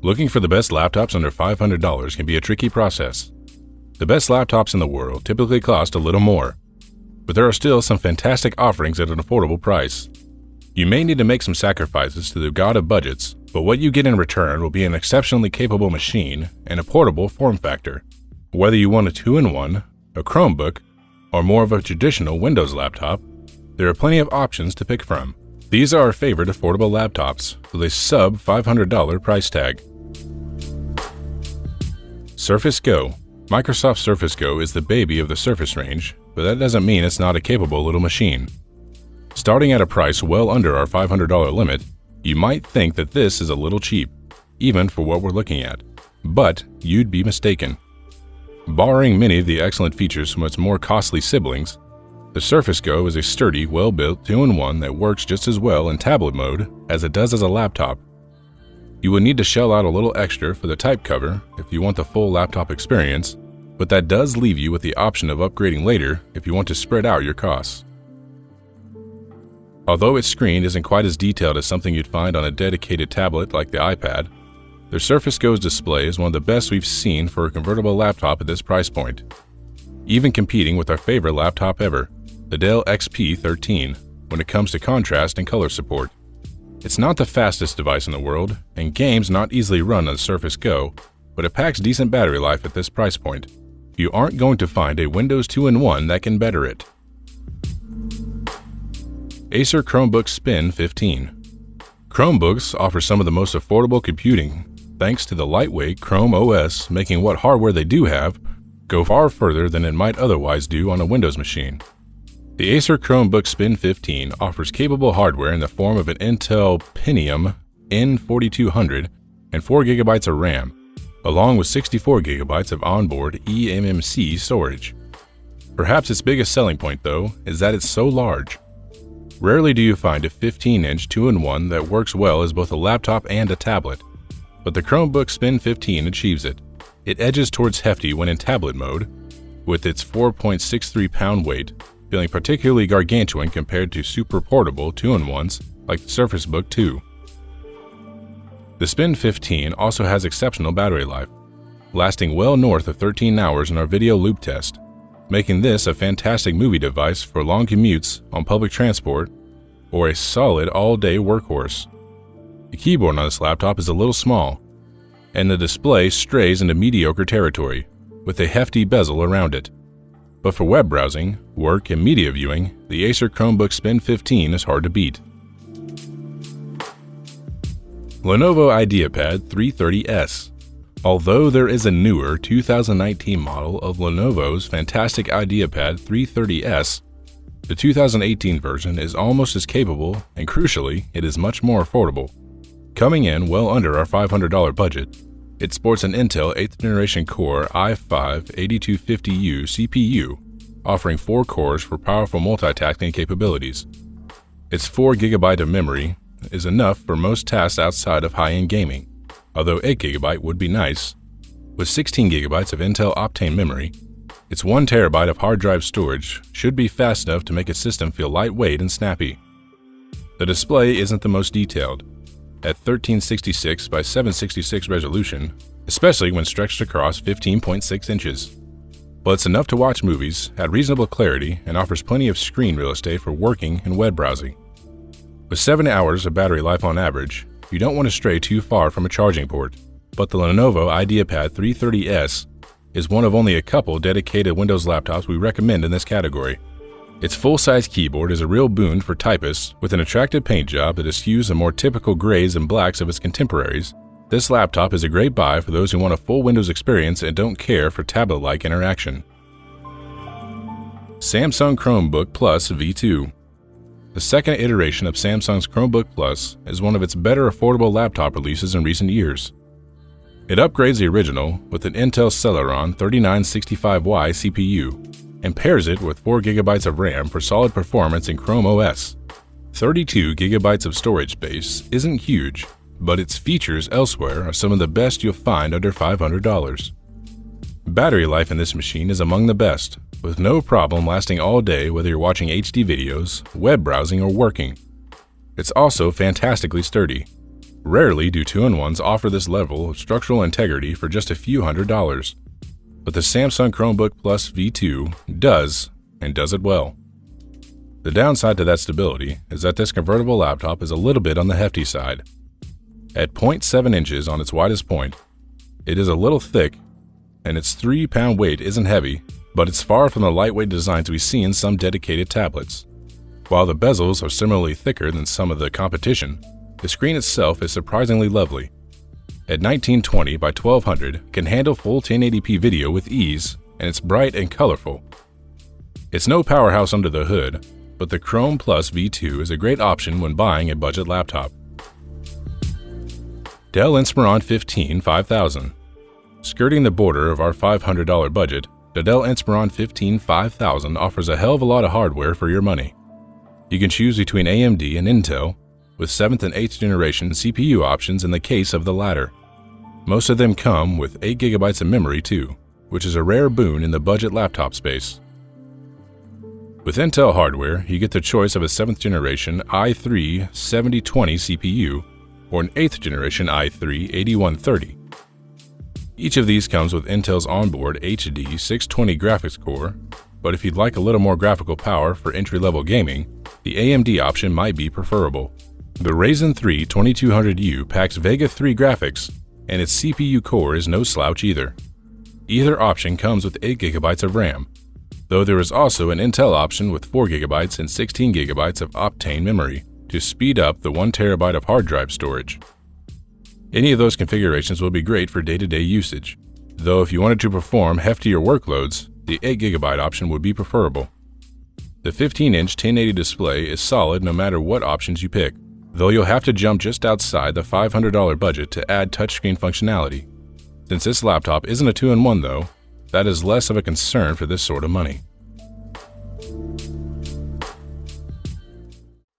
Looking for the best laptops under $500 can be a tricky process. The best laptops in the world typically cost a little more, but there are still some fantastic offerings at an affordable price. You may need to make some sacrifices to the god of budgets, but what you get in return will be an exceptionally capable machine and a portable form factor. Whether you want a 2-in-1, a Chromebook, or more of a traditional Windows laptop, there are plenty of options to pick from. These are our favorite affordable laptops with a sub-$500 price tag. Surface Go. Microsoft Surface Go is the baby of the Surface range, but that doesn't mean it's not a capable little machine. Starting at a price well under our $500 limit, you might think that this is a little cheap, even for what we're looking at, but you'd be mistaken. Borrowing many of the excellent features from its more costly siblings, the Surface Go is a sturdy, well-built 2-in-1 that works just as well in tablet mode as it does as a laptop. You will need to shell out a little extra for the type cover if you want the full laptop experience, but that does leave you with the option of upgrading later if you want to spread out your costs. Although its screen isn't quite as detailed as something you'd find on a dedicated tablet like the iPad, the Surface Go's display is one of the best we've seen for a convertible laptop at this price point, even competing with our favorite laptop ever, the Dell XP 13, when it comes to contrast and color support. It's not the fastest device in the world, and games not easily run on the Surface Go, but it packs decent battery life at this price point. You aren't going to find a Windows 2-in-1 that can better it. Acer Chromebook Spin 15. Chromebooks offer some of the most affordable computing thanks to the lightweight Chrome OS making what hardware they do have go far further than it might otherwise do on a Windows machine. The Acer Chromebook Spin 15 offers capable hardware in the form of an Intel Pentium N4200 and 4GB of RAM, along with 64GB of onboard eMMC storage. Perhaps its biggest selling point, though, is that it's so large. Rarely do you find a 15-inch 2-in-1 that works well as both a laptop and a tablet, but the Chromebook Spin 15 achieves it. It edges towards hefty when in tablet mode, with its 4.63-pound weight feeling particularly gargantuan compared to super portable 2-in-1s like the Surface Book 2. The Spin 15 also has exceptional battery life, lasting well north of 13 hours in our video loop test, making this a fantastic movie device for long commutes on public transport or a solid all-day workhorse. The keyboard on this laptop is a little small, and the display strays into mediocre territory with a hefty bezel around it. But for web browsing, work, and media viewing, the Acer Chromebook Spin 15 is hard to beat. Lenovo IdeaPad 330S. Although there is a newer 2019 model of Lenovo's fantastic IdeaPad 330S, the 2018 version is almost as capable, and crucially, it is much more affordable. Coming in well under our $500 budget, it sports an Intel 8th generation Core i5-8250U CPU, offering 4 cores for powerful multitasking capabilities. Its 4GB of memory is enough for most tasks outside of high-end gaming, although 8GB would be nice. With 16GB of Intel Optane memory, its 1TB of hard drive storage should be fast enough to make a system feel lightweight and snappy. The display isn't the most detailed, at 1366 by 766 resolution, especially when stretched across 15.6 inches. But it's enough to watch movies at reasonable clarity and offers plenty of screen real estate for working and web browsing. With 7 hours of battery life on average, you don't want to stray too far from a charging port, but the Lenovo IdeaPad 330S is one of only a couple dedicated Windows laptops we recommend in this category. Its full-size keyboard is a real boon for typists with an attractive paint job that eschews the more typical grays and blacks of its contemporaries. This laptop is a great buy for those who want a full Windows experience and don't care for tablet-like interaction. Samsung Chromebook Plus V2. The second iteration of Samsung's Chromebook Plus is one of its better affordable laptop releases in recent years. It upgrades the original with an Intel Celeron 3965Y CPU and pairs it with 4GB of RAM for solid performance in Chrome OS. 32GB of storage space isn't huge, but its features elsewhere are some of the best you'll find under $500. Battery life in this machine is among the best, with no problem lasting all day whether you're watching HD videos, web browsing, or working. It's also fantastically sturdy, Rarely do 2-in-1s offer this level of structural integrity for just a few $100s, but the Samsung Chromebook Plus V2 does, and does it well. The downside to that stability is that this convertible laptop is a little bit on the hefty side. At 0.7 inches on its widest point, it is a little thick, and its 3-pound weight isn't heavy, but it's far from the lightweight designs we see in some dedicated tablets. While the bezels are similarly thicker than some of the competition, the screen itself is surprisingly lovely. At 1920 by 1200, it can handle full 1080p video with ease, and it's bright and colorful. It's no powerhouse under the hood, but the Chrome Plus V2 is a great option when buying a budget laptop. Dell Inspiron 15 5000. Skirting the border of our $500 budget, the Dell Inspiron 15 5000 offers a hell of a lot of hardware for your money. You can choose between AMD and Intel, with 7th and 8th generation CPU options in the case of the latter. Most of them come with 8GB of memory too, which is a rare boon in the budget laptop space. With Intel hardware, you get the choice of a 7th generation i3 7020 CPU or an 8th generation i3 8130. Each of these comes with Intel's onboard HD 620 graphics core, but if you'd like a little more graphical power for entry-level gaming, the AMD option might be preferable. The Ryzen 3 2200U packs Vega 3 graphics, and its CPU core is no slouch either. Either option comes with 8GB of RAM, though there is also an Intel option with 4GB and 16GB of Optane memory to speed up the 1TB of hard drive storage. Any of those configurations will be great for day-to-day usage, though if you wanted to perform heftier workloads, the 8GB option would be preferable. The 15-inch 1080 display is solid no matter what options you pick, though you'll have to jump just outside the $500 budget to add touchscreen functionality. Since this laptop isn't a 2-in-1 though, that is less of a concern for this sort of money.